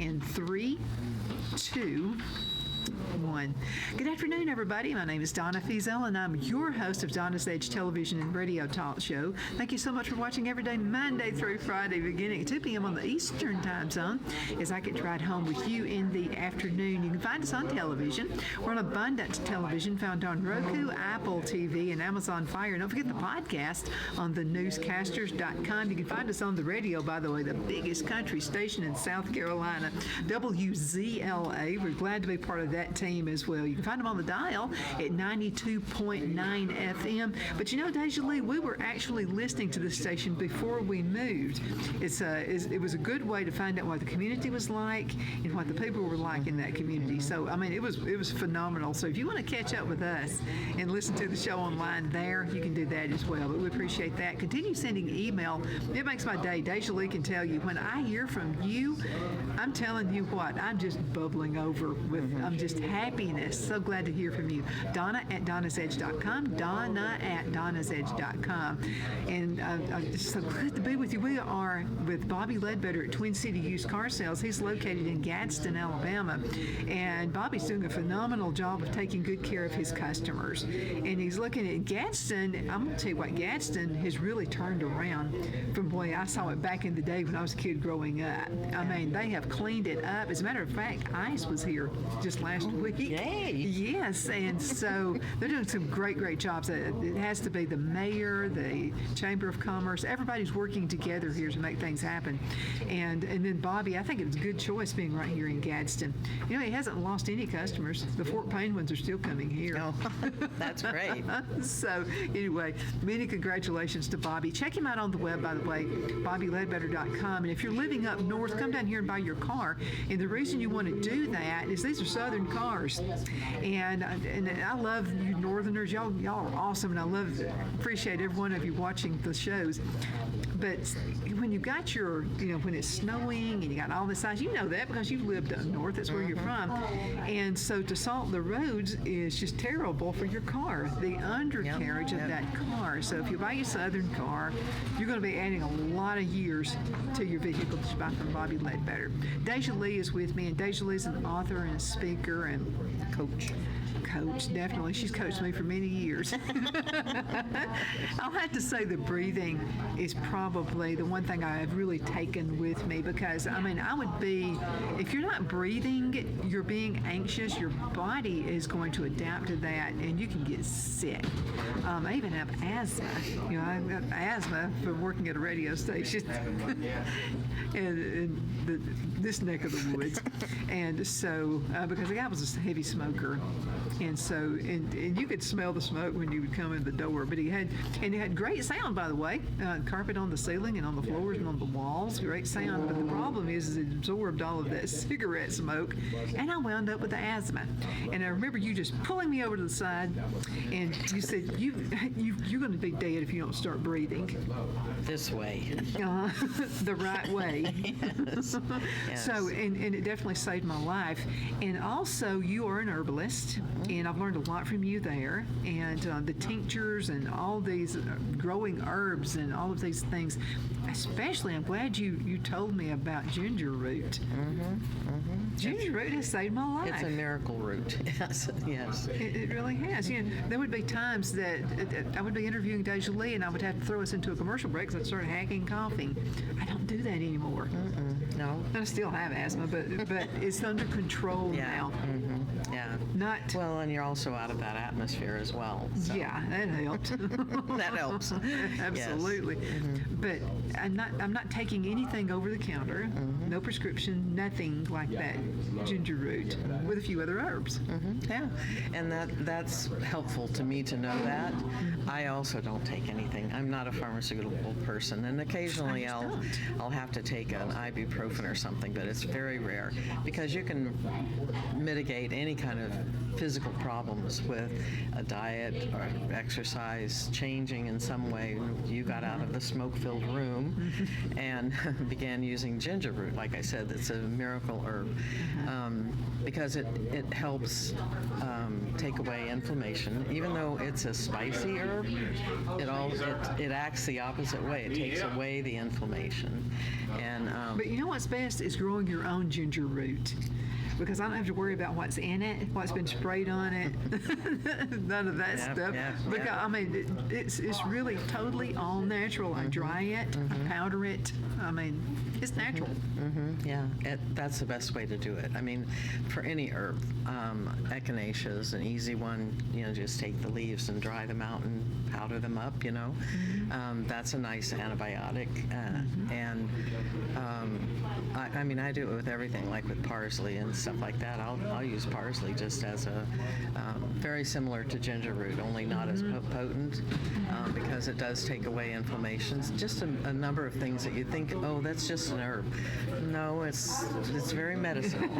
in 3, 2, 1. Good afternoon, everybody. My name is Donna Feazell, and I'm your host of Donna's Edge television and radio talk show. Thank you so much for watching every day, Monday through Friday, beginning at 2 p.m. on the Eastern Time Zone, as I get to ride home with you in the afternoon. You can find us on television. We're on Abundant Television, found on Roku, Apple TV, and Amazon Fire. And don't forget the podcast on thenewscasters.com. You can find us on the radio, by the way, the biggest country station in South Carolina, WZLA. We're glad to be part of that team as well. You can find them on the dial at 92.9 FM. But you know, DeJoly, we were actually listening to this station before we moved. It was a good way to find out what the community was like and what the people were like in that community. So, I mean, it was phenomenal. So if you want to catch up with us and listen to the show online there, you can do that as well. But we appreciate that. Continue sending email. It makes my day. DeJoly can tell you, when I hear from you, I'm telling you what, I'm just bubbling over with, I'm just happiness. So glad to hear from you. Donna at donnasedge.com. Donna at donnasedge.com. And it's so good to be with you. We are with Bobby Ledbetter at Twin City Used Car Sales. He's located in Gadsden, Alabama. And Bobby's doing a phenomenal job of taking good care of his customers. And he's looking at Gadsden. I'm going to tell you what, Gadsden has really turned around from the way I saw it back in the day when I was a kid growing up. I mean, they have cleaned it up. As a matter of fact, ICE was here just last week. Yay. Yes, and so they're doing some great jobs. It has to be the mayor, the Chamber of Commerce. Everybody's working together here to make things happen. And then Bobby, I think it was a good choice being right here in Gadsden. You know, he hasn't lost any customers. The Fort Payne ones are still coming here. Oh, that's great. So anyway, many congratulations to Bobby. Check him out on the web, by the way, BobbyLedbetter.com. And if you're living up north, come down here and buy your car. And the reason you want to do that is these are Southern cars. And I love you Northerners. Y'all are awesome, and I appreciate every one of you watching the shows. But when you got when it's snowing and you got all this ice, you know that because you've lived up north. That's where you're from. And so to salt the roads is just terrible for your car, the undercarriage of that car. So if you buy a Southern car, you're going to be adding a lot of years to your vehicle that you buy from Bobby Ledbetter. DeJoly is with me, and DeJoly is an author and a speaker and coach, definitely. She's coached me for many years. I'll have to say the breathing is probably the one thing I've really taken with me, because, I mean, I would be, if you're not breathing, you're being anxious, your body is going to adapt to that, and you can get sick. I even have asthma. You know, I've got asthma from working at a radio station in this neck of the woods. And so, because the guy was a heavy smoker, and so, and you could smell the smoke when you would come in the door. But he had great sound, by the way. Carpet on the ceiling and on the floors and on the walls, great sound. But the problem is it absorbed all of that cigarette smoke, and I wound up with the asthma. And I remember you just pulling me over to the side, and you said, you're going to be dead if you don't start breathing. This way. The right way. Yes. Yes. So, and it definitely saved my life. And also, you are an herbalist, and I've learned a lot from you there. And the tinctures and all these growing herbs and all of these things. Especially, I'm glad you told me about ginger root. Ginger root has saved my life. It's a miracle root. Yes. It really has. You know, there would be times that I would be interviewing DeJoly, and I would have to throw us into a commercial break because I'd start hacking, coughing. I don't do that anymore. No. I still have asthma, but it's under control now. Yeah. Not. Well, and you're also out of that atmosphere as well. So. Yeah, that helped. That helps. Absolutely. Yes. But I'm not taking anything over the counter. No prescription, nothing like that. Ginger root with a few other herbs. Yeah, and that's helpful to me to know that. I also don't take anything. I'm not a pharmaceutical person, and occasionally I'll have to take an ibuprofen or something, but it's very rare because you can mitigate any kind of physical problems with a diet or exercise, changing in some way. You got out of the smoke-filled room and began using ginger root like I said, it's a miracle herb because it helps take away inflammation. Even though it's a spicy herb, it acts the opposite way. It takes away the inflammation. And But you know what's best is growing your own ginger root. Because I don't have to worry about what's in it, what's been sprayed on it, none of that stuff. Because I mean, it's really totally all natural. I dry it, I powder it. I mean, it's natural. That's the best way to do it. I mean, for any herb, echinacea is an easy one. Just take the leaves and dry them out and powder them up. That's a nice antibiotic. And I mean, I do it with everything, like with parsley and stuff like that. I'll use parsley just as a very similar to ginger root, only not as potent because it does take away inflammations. Just a number of things that you think, oh, that's just an herb. No, it's very medicinal.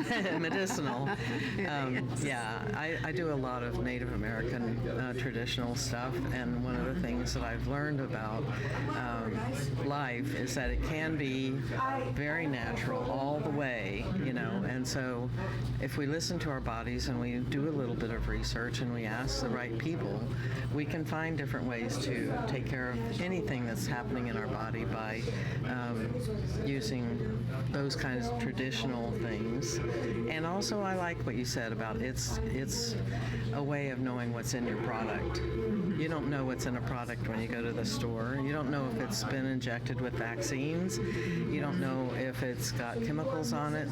I do a lot of Native American traditional stuff, and one of the things that I've learned about life is that it can be very natural all the way, and so if we listen to our bodies and we do a little bit of research and we ask the right people, we can find different ways to take care of anything that's happening in our body by using those kinds of traditional things. And also, I like what you said about it's a way of knowing what's in your product. You don't know what's in a product when you go to the store. You don't know if it's been injected with vaccines. You don't know if it's got chemicals on it.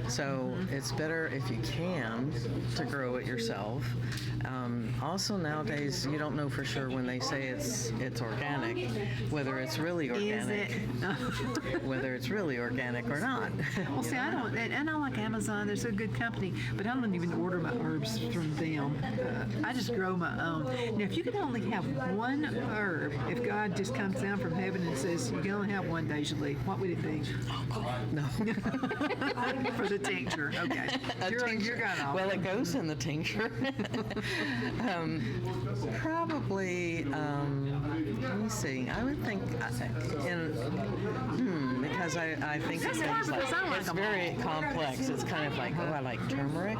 So it's better if you can to grow it yourself. Also nowadays, you don't know for sure when they say it's organic, whether it's really organic, whether it's really organic or not. Well, see, I don't, and I like Amazon. They're a good company, but I don't even order my herbs from them. I just grow my own. Now, if you could only have one herb, if God just comes down from heaven and says you can only have one, DeJoly, what would it be? No. For the tincture, okay. You're gone off. Well, it goes in the tincture. Probably, let me see. I would think, because I think of things like, it's very complex. It's kind of like, oh, I like turmeric,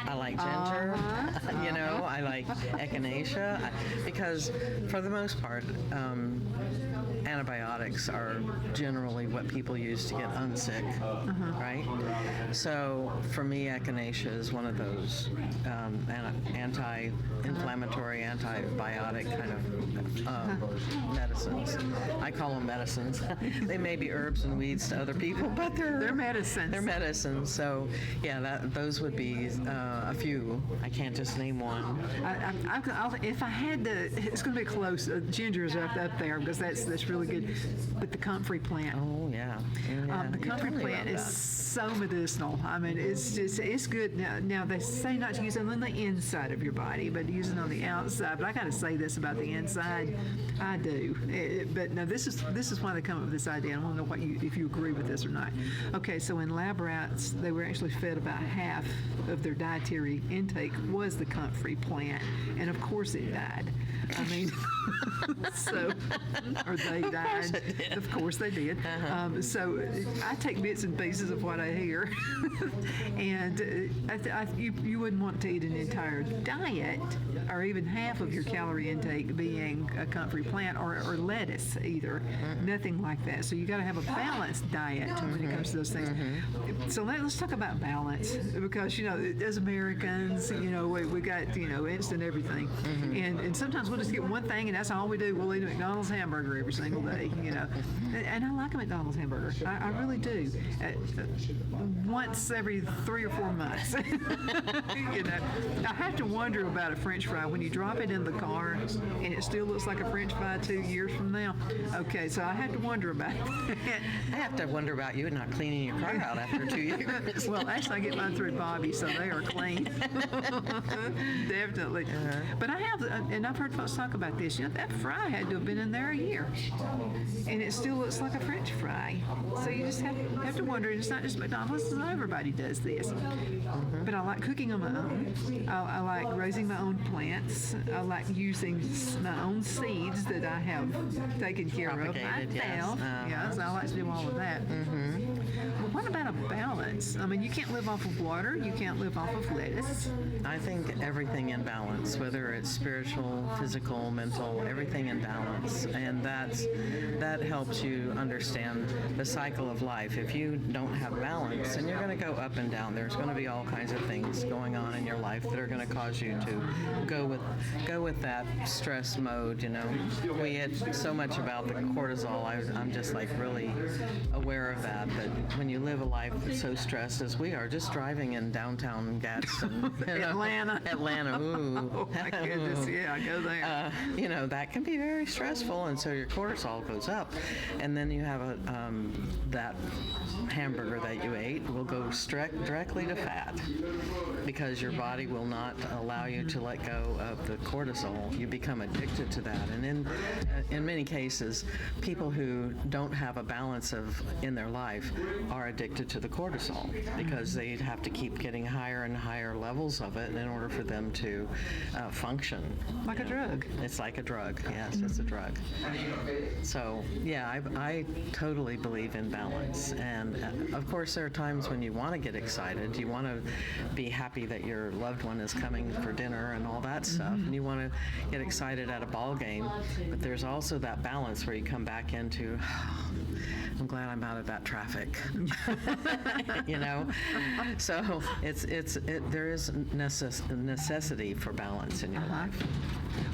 I like ginger, I like echinacea, because for the most part, antibiotics are generally what people use to get unsick, right? So for me, echinacea is one of those anti-inflammatory, antibiotic kind of medicines. I call them medicines. They may be herbs and weeds to other people, but they're medicines. They're medicines. So yeah, those would be a few. I can't just name one. If I had to, it's going to be close. Ginger is up there because that's really good. But the comfrey plant. Oh yeah. The comfrey plant is so medicinal. I mean, it's good. Now they say not to use it on the inside of your body, but use it on the outside. But I got to say this about the inside, I do. But no, this is why they come up with this idea. I want to know if you agree with this or not. Okay, so in lab rats, they were actually fed about half of their dietary intake was the comfrey plant, and of course it died. I mean, or they died. Of course they did. So I take bits and pieces of what I hear, and you wouldn't want to eat an entire diet or even half of your calorie intake being a comfrey plant or lettuce either. Nothing like that. So you got to have a balanced diet when it comes to those things. So let's talk about balance, because as Americans, we got instant everything, and sometimes we'll just get one thing and that's all we do. We'll eat a McDonald's hamburger every single day, and I like a McDonald's hamburger. I really do. Once every 3 or 4 months. I have to wonder about a French fry when you drop it in the car and it still looks like a French fry 2 years from now. Okay, so I have to wonder about that. I have to wonder about you not cleaning your car out after 2 years. Well, actually, I get mine through Bobby, so they are clean. Definitely. But I have, and I've heard folks talk about this. That fry had to have been in there a year, and it still looks like a French fry. So you just have to wonder. And it's not just McDonald's; not everybody does this. But I like cooking on my own. I like raising my own plants. I like using my own seeds that I have taken care of myself. Yes, I like to do all of that. Well, what about a balance? I mean, you can't live off of water. You can't live off of lettuce. I think everything in balance, whether it's spiritual, physical, mental, everything in balance. And that helps you understand the cycle of life. If you don't have balance, then you're going to go up and down. There's going to be all kinds of things going on in your life that are going to cause you to go with that stress mode. We had so much about the cortisol. I'm just like really aware of that when you live a life that's so stressed as we are, just driving in downtown Gadsden, Atlanta, ooh. Oh my goodness, yeah, go there. That can be very stressful, and so your cortisol goes up, and then you have that hamburger that you ate will go directly to fat because your body will not allow you to let go of the cortisol. You become addicted to that, and in many cases, people who don't have a balance in their life are addicted to the cortisol because they have to keep getting higher and higher levels of it in order for them to function. Like a drug. It's like a drug. Yes, it's a drug. So yeah, I totally believe in balance, and of course there are times when you want to get excited. You want to be happy that your loved one is coming for dinner and all that stuff, and you want to get excited at a ball game. But there's also that balance where you come back into, I'm glad I'm out of that traffic. So there is necessity for balance in your life.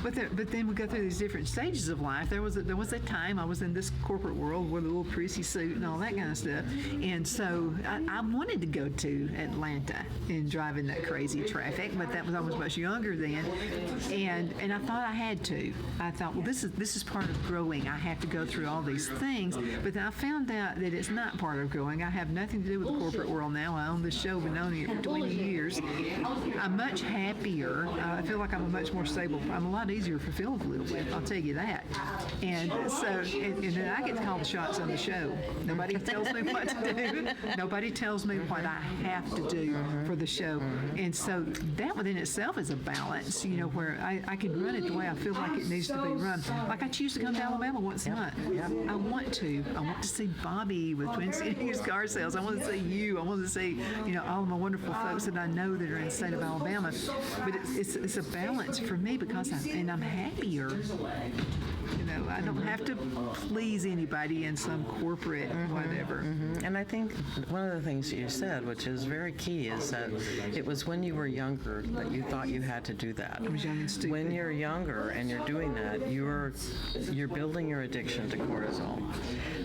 But then we go through these different stages of life. There was a time I was in this corporate world with a little prissy suit and all that kind of stuff, and so I wanted to go to Atlanta and drive in that crazy traffic. But I was much younger then, and I thought I had to. I thought, well, this is part of growing. I have to go through all these things. But then I found out that it's not part of growing. I have nothing to do with the corporate world now. I own this show, been owning it for 20 years. I'm much happier. I feel like I'm a much more stable. I'm a lot easier to fulfill with. I'll tell you that. And so, and then I get to call the shots on the show. Nobody tells me what to do. Nobody tells me what I have to do for the show. And so that within itself is a balance, where I can run it the way I feel like it needs to be run. Like I choose to come to Alabama once a month. I want to see Bobby with Twin Cities Car Sales. I want to see you. I want to see, all of my wonderful folks that I know that are in the state of Alabama. But it's a balance for me because I'm happier. I don't have to please anybody in some corporate whatever. And I think one of the things you said, which is very key, is that it was when you were younger that you thought you had to do that. I was young and stupid. When you're younger and you're doing that, you're building your addiction to cortisol.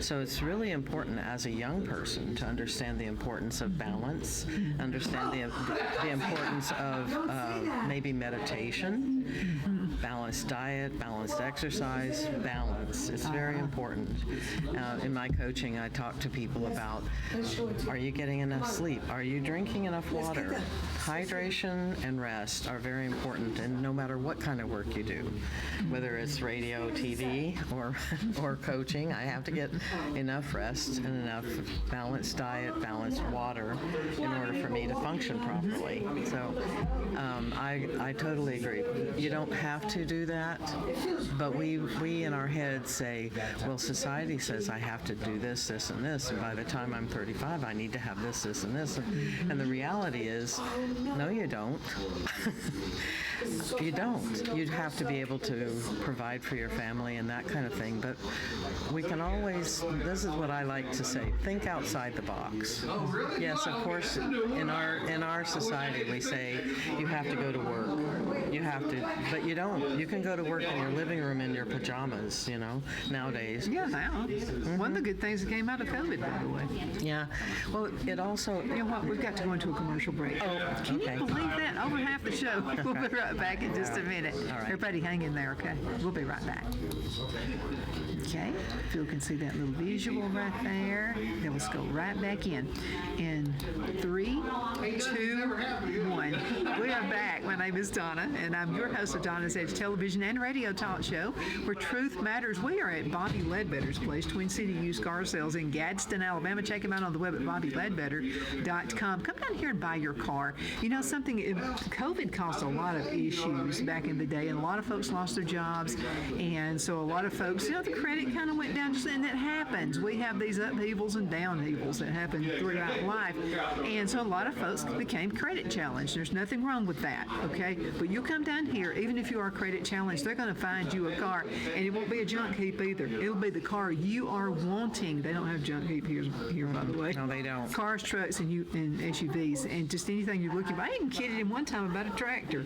So it's really important as a young person to understand the importance of balance, understand the importance of maybe meditation, balanced diet, balanced exercise, balance. It's very important. In my coaching, I talk to people about, are you getting enough sleep? Are you drinking enough water? Hydration and rest are very important, and no matter what kind of work you do, whether it's radio, TV, or coaching, I have to get enough rest and enough balanced diet, balanced water in order for me to function properly. So I totally agree. You don't have to do that, but we in our heads say, well, society says I have to do this, this, and this, and by the time I'm 35, I need to have this, this, and this. And the reality is, no, you don't. You don't. You'd have to be able to provide for your family and that kind of thing, but we can always, this is what I like to say, think outside the box. Yes, of course, in our society, we say you have to go to work. You have to, but you don't. You can go to work in your living room in your pajamas, nowadays. Yeah, now. One of the good things that came out of COVID, by the way. Yeah. Well, it also... You know what? We've got to go into a commercial break. Oh, Can okay. you believe that? Over half the show. We'll be right back in just a minute. All right. Everybody hang in there, okay? We'll be right back. Okay, if you can see that little visual right there, then let's go right back in. In 3, 2, 1. We are Welcome back. My name is Donna, and I'm your host of Donna's Edge television and radio talk show, where truth matters. We are at Bobby Ledbetter's place, Twin City Used Car Sales in Gadsden, Alabama. Check him out on the web at bobbyledbetter.com. Come down here and buy your car. You know something, COVID caused a lot of issues back in the day, and a lot of folks lost their jobs, and so a lot of folks, the credit kind of went down, and that happens. We have these upheavals and downheavals that happen throughout life, and so a lot of folks became credit challenged. There's nothing wrong with that, okay? But you come down here, even if you are credit challenged, they're going to find you a car, and it won't be a junk heap either. It'll be the car you are wanting. They don't have junk heap here by the way. No, they don't. Cars, trucks, and SUVs, and just anything you're looking for. I even kidded him one time about a tractor.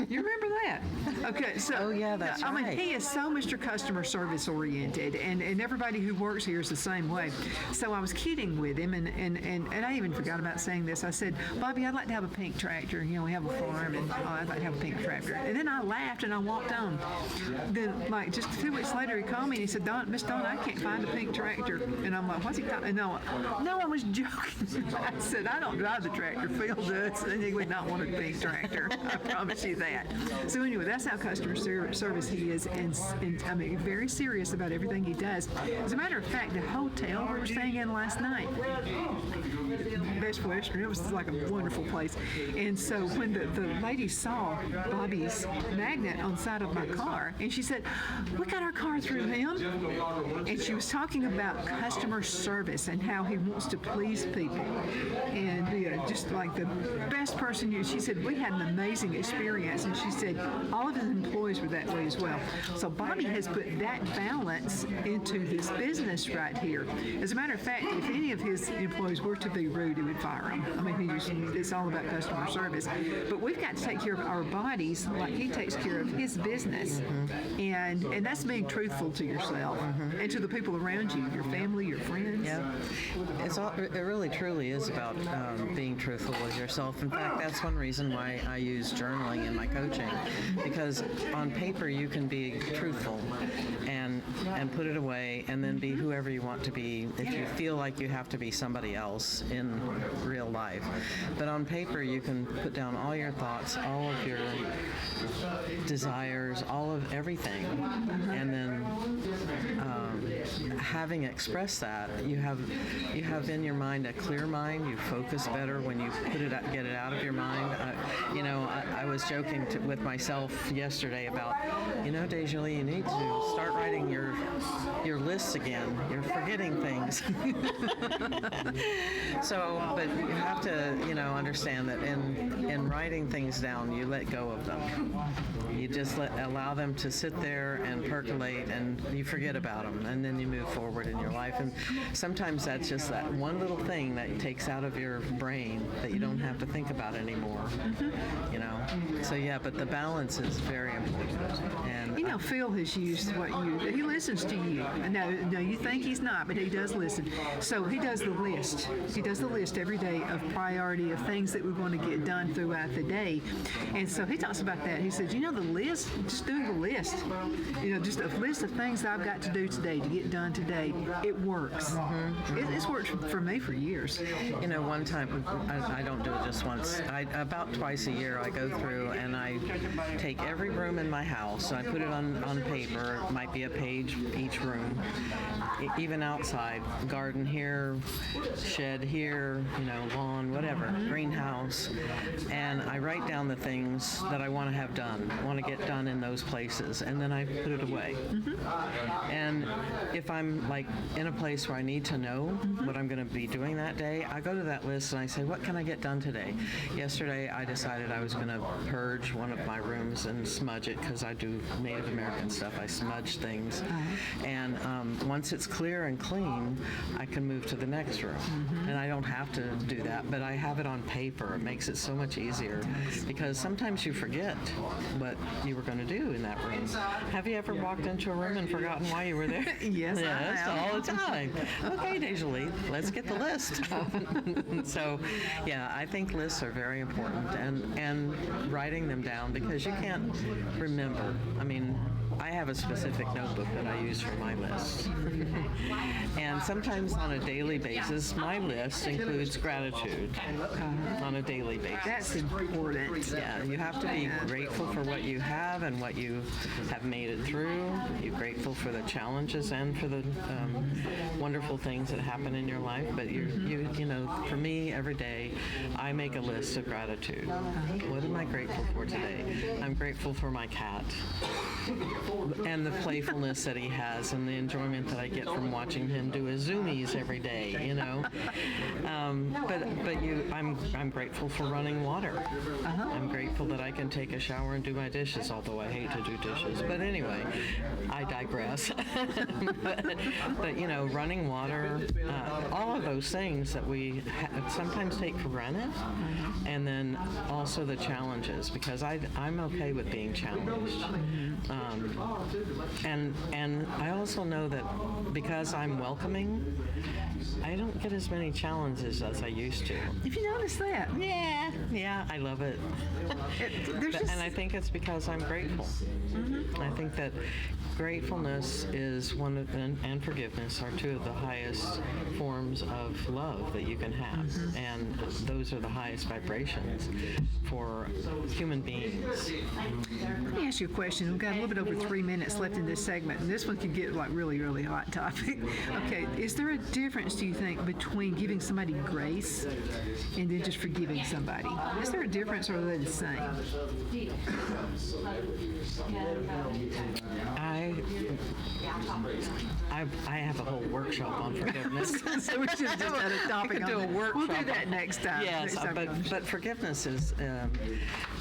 You remember that? Okay, so Oh, yeah, that's I mean, right. he is so Mr. Customer Service oriented, and everybody who works here is the same way. So I was kidding with him, and I even forgot about saying this. I said, Bobby, I'd like to have a pink tractor. We have a farm, and I'd like to have a pink tractor. And then I laughed and I walked on. Then, like, just 2 weeks later, he called me and he said, Miss Donna, I can't find a pink tractor. And I'm like, what's he talking? No, I was joking. I said, I don't drive the tractor. Phil does, and he would not want a pink tractor. I promise you that. So anyway, that's how customer service he is, and I mean, very serious about everything he does. As a matter of fact, the hotel we were staying in last night, Best Western, it was like a wonderful place. And so when the lady saw Bobby's magnet on the side of my car, and she said, we got our car through him. And she was talking about customer service and how he wants to please people. And just like the best person, she said, we had an amazing experience. And she said, all of his employees were that way as well. So Bobby has put that balance into this business right here. As a matter of fact, if any of his employees were to be rude, he would fire them. I mean, it's all about customer service. But we've got to take care of our bodies like he takes care of his business. And that's being truthful to yourself and to the people around you, your family, your friends. Yeah, it really truly is about being truthful with yourself. In fact, that's one reason why I use journaling in my coaching, because on paper you can be truthful and put it away and then be whoever you want to be if you feel like you have to be somebody else in real life. But on paper you can put down all your thoughts, all of your desires, all of everything, and then having expressed that, you have in your mind a clear mind. You focus better when you get it out of your mind. I was joking with myself yesterday about, DeJoly, you need to start writing your lists again. You're forgetting things. So, but you have to, understand that in writing things down, you let go of them. You just allow them to sit there and percolate, and you forget about them, and then you move forward in your life. And sometimes that's just that one little thing that takes out of your brain that you don't have to think about anymore. So yeah, but the balance is very important. And Phil has used he listens to you. No, you think he's not, but he does listen. So he does the list. He does the list every day of priority of things that we want to get done throughout the day. And so he talks about that. He says, the list, just doing the list, just a list of things I've got to do today to get done today, it works. It's worked for me for years. One time, I don't do it just once. About twice a year, I go through and I take every room in my house. I put it on paper. It might be a page each room. Even outside, garden here, shed here, lawn, whatever, greenhouse. And I write down the things that I want to have done, want to get done in those places, and then I put it away. And if I'm like in a place where I need to know what I'm going to be doing that day, I go to that list and I say, what can I get done today? Yesterday, I decided I was going to purge one of my rooms and smudge it, because I do Native American stuff. I smudge things. And once it's clear and clean, I can move to the next room. And I don't have to do that, but I have it on paper. It makes it so much easier, because sometimes you forget what you were going to do in that room. Have you ever walked into a room and forgotten why you were there? Yes, I have. All the time. Okay, DeJoly, let's get the list. So, yeah, I think lists are very important, and writing them down, because you can't remember. I mean, I have a specific notebook that I use for my list. And sometimes on a daily basis, my list includes gratitude on a daily basis. That's important. Yeah, you have to be grateful for what you have and what you have made it through. You're grateful for the challenges and for the wonderful things that happen in your life. But you know, for me, every day, I make a list of gratitude. What am I grateful for today? I'm grateful for my cat and the playfulness that he has and the enjoyment that I get from watching him do his zoomies every day, you know. I'm grateful for running water. I'm grateful that I can take a shower and do my dishes, although I hate to do dishes. But anyway, I digress. but you know, running water, all of those things that we sometimes take for granted, and then also the challenges, because I'm okay with being challenged. And I also know that because I'm welcoming, I don't get as many challenges as I used to. If you notice that. Yeah, I love it. And I think it's because I'm grateful. I think that gratefulness is and forgiveness are two of the highest forms of love that you can have. And those are the highest vibrations for human beings. Let me ask you a question. We've got a little bit over 3 minutes left in this segment, and this one could get like really, really hot topic. Okay, is there a difference, do you think, between giving somebody grace and then just forgiving somebody? Is there a difference, or are they the same? I have a whole workshop on forgiveness. So we should just have a topic. We could do a workshop. We'll do that next time. Yes, but forgiveness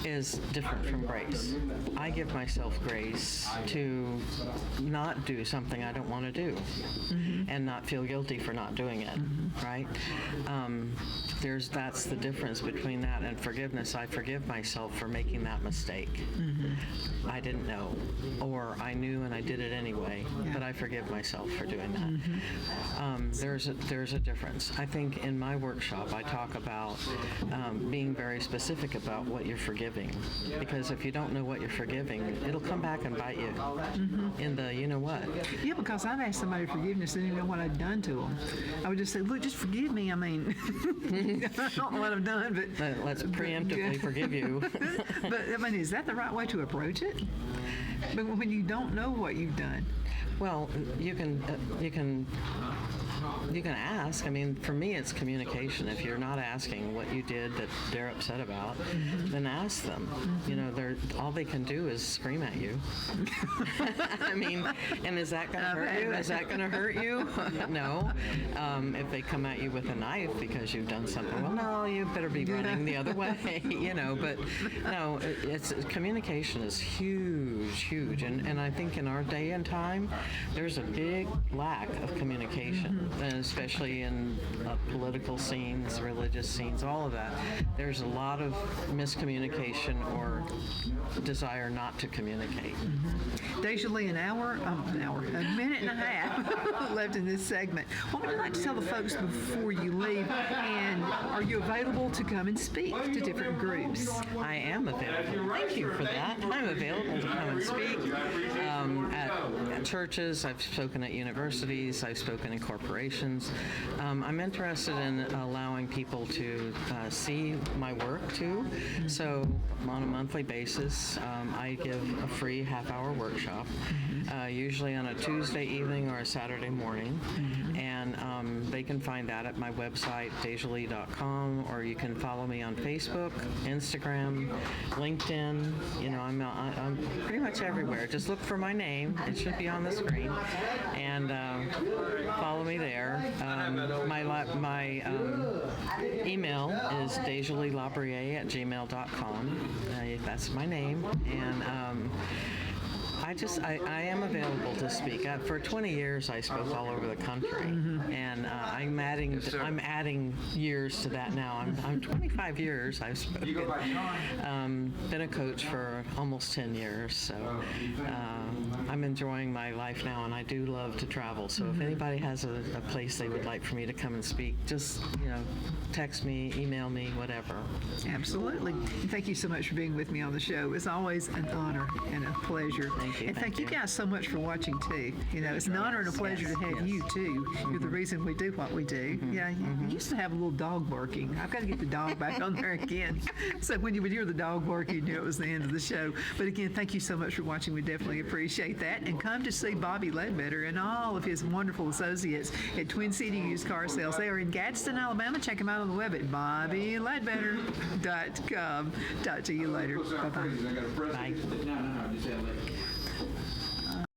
is different from grace. I give myself grace to not do something I don't want to do, and not feel guilty for not doing it. Right? That's the difference between that and forgiveness. I forgive myself for making that mistake. I didn't know, or I knew and I did it anyway. But I forgive myself for doing that. There's a difference. I think in my workshop I talk about being very specific about what you're forgiving, because if you don't know what you're forgiving, it'll come back and bite you in the you know what. Yeah, because I've asked somebody for forgiveness and didn't even know what I'd done to them. I would just say, look, just forgive me. I mean, I don't know what I've done, but let's preemptively forgive you. But I mean, is that the right way to approach it? But when you don't know what you've done. Well, you can ask. I mean, for me, it's communication. If you're not asking what you did that they're upset about, then ask them. You know, all they can do is scream at you. I mean, and is that going to hurt you? Is that going to hurt you? No. If they come at you with a knife because you've done something, well, no, you better be running the other way. You know, but no, communication is huge, and I think in our day and time, there's a big lack of communication. And especially in political scenes, religious scenes, all of that. There's a lot of miscommunication or desire not to communicate. DeJoly, a minute and a half left in this segment. What would you like to tell the folks before you leave? And are you available to come and speak to different groups? I am available. Thank you for that. I'm available to come and speak at churches. I've spoken at universities. I've spoken in corporations. I'm interested in allowing people to see my work too. So on a monthly basis, I give a free half-hour workshop, usually on a Tuesday evening or a Saturday morning. And they can find that at my website, DeJoly.com, or you can follow me on Facebook, Instagram, LinkedIn. You know, I'm pretty much everywhere. Just look for my name. It should be on the screen. And follow me there. My email is DeJoly@gmail.com. That's my name. And I am available to speak. For 20 years, I spoke all over the country, and I'm adding years to that now. I'm 25 years I've spoken. Been a coach for almost 10 years, so I'm enjoying my life now, and I do love to travel. So if anybody has a place they would like for me to come and speak, just text me, email me, whatever. Absolutely. And thank you so much for being with me on the show. It's always an honor and a pleasure. Thank Thank you. And thank you guys so much for watching too. You know, it's an honor and a pleasure to have you too. You're the reason we do what we do. Yeah, you used to have a little dog barking. I've got to get the dog back on there again. So when you would hear the dog barking, you knew it was the end of the show. But again, thank you so much for watching. We definitely appreciate that. And come to see Bobby Ledbetter and all of his wonderful associates at Twin City Used Car Sales. They are in Gadsden, Alabama. Check them out on the web at bobbyledbetter.com. Talk to you later. Bye-bye. Bye. No, just have like.